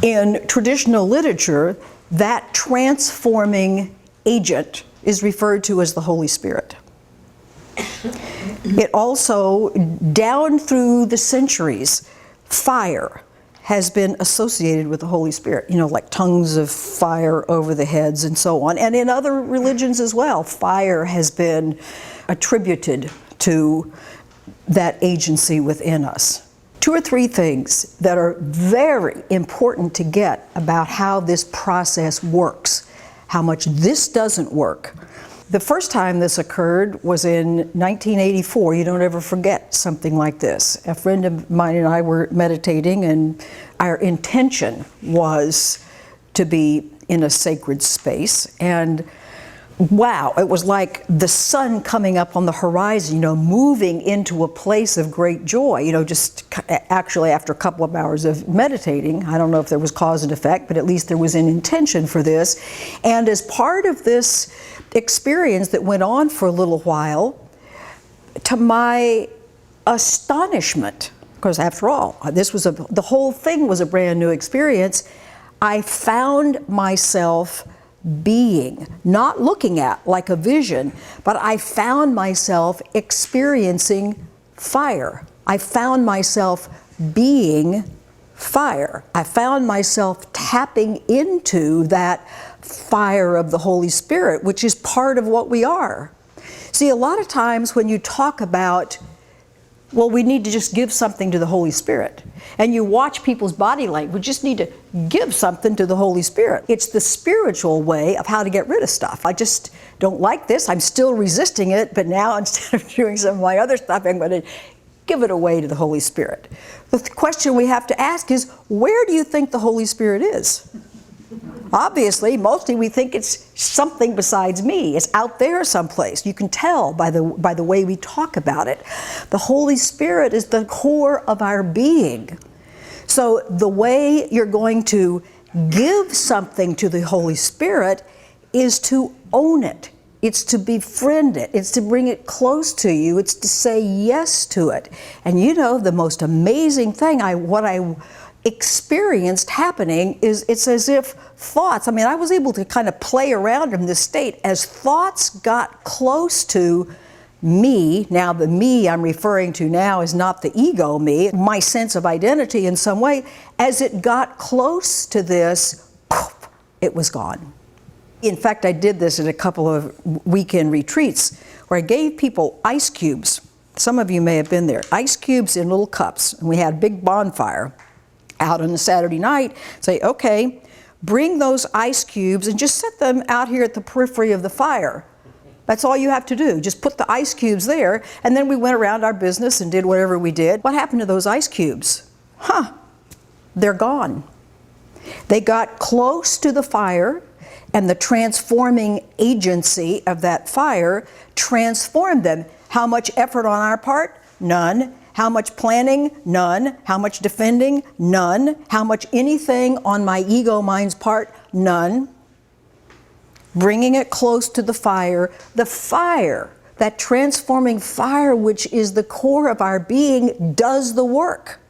In traditional literature, that transforming agent is referred to as the Holy Spirit. It also, down through the centuries, fire has been associated with the Holy Spirit, you know, like tongues of fire over the heads and so on. And in other religions as well, fire has been attributed to that agency within us. Two or three things that are very important to get about how this process works, how much this doesn't work. The first time this occurred was in 1984. You don't ever forget something like this. A friend of mine and I were meditating, and our intention was to be in a sacred space. And wow, it was like the sun coming up on the horizon, you know, moving into a place of great joy. You know, just actually after a couple of hours of meditating, I don't know if there was cause and effect, but at least there was an intention for this. And as part of this experience that went on for a little while, to my astonishment, because after all, the whole thing was a brand new experience, I found myself being, not looking at like a vision, but I found myself experiencing fire. I found myself being fire. I found myself tapping into that fire of the Holy Spirit, which is part of what we are. See, a lot of times when you talk about, well, we need to just give something to the Holy Spirit, and you watch people's body language, we just need to give something to the Holy Spirit. It's the spiritual way of how to get rid of stuff. I just don't like this, I'm still resisting it, but now instead of doing some of my other stuff, I'm going to give it away to the Holy Spirit. The question we have to ask is, where do you think the Holy Spirit is? Obviously, mostly we think it's something besides me. It's out there someplace. You can tell by the way we talk about it. The Holy Spirit is the core of our being. So the way you're going to give something to the Holy Spirit is to own it. It's to befriend it. It's to bring it close to you. It's to say yes to it. And you know, the most amazing thing, what I experienced happening is it's as if thoughts, I mean, I was able to kind of play around in this state as thoughts got close to me. Now the me I'm referring to now is not the ego me, my sense of identity in some way. As it got close to this, poof, it was gone. In fact, I did this at a couple of weekend retreats where I gave people ice cubes. Some of you may have been there. Ice cubes in little cups, and we had a big bonfire out on a Saturday night. Say, okay, bring those ice cubes and just set them out here at the periphery of the fire. That's all you have to do. Just put the ice cubes there, and then we went around our business and did whatever we did. What happened to those ice cubes? They're gone. They got close to the fire, and the transforming agency of that fire transformed them. How much effort on our part? None. How much planning? None. How much defending? None. How much anything on my ego mind's part? None. Bringing it close to the fire, that transforming fire, which is the core of our being, does the work.